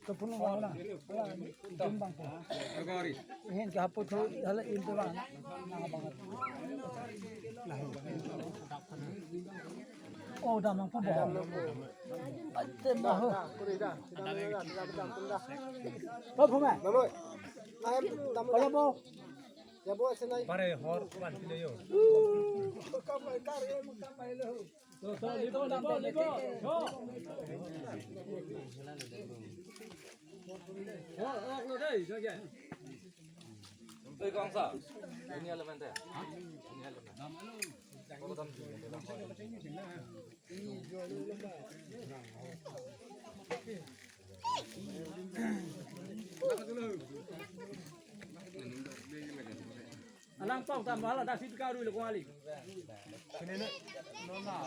Kepulung wala. Tumbang po. Ihin kahapon ko hala ilto ba nakabangat. Oh damang po ba? Ate baho. Ba phuma. Baboy. Ay damang po. Jabo senai. Pare hor kuan pileyo. Kamai kare mo kamai lo. So libo. Go. Lo đây cho kìa. Đây con sợ. Ini elemen teh. Ini elemen. Kalau tam ini jual lembah. Alang pau tambah lah dah situ kau dulu kau ali. Sini nak, nona.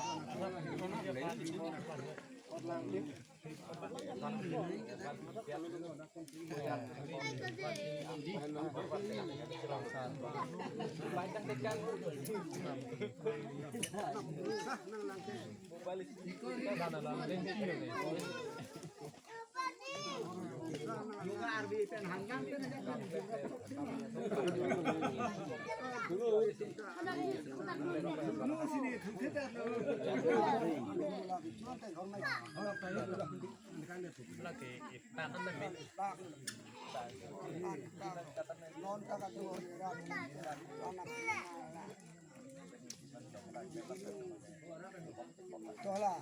Chalo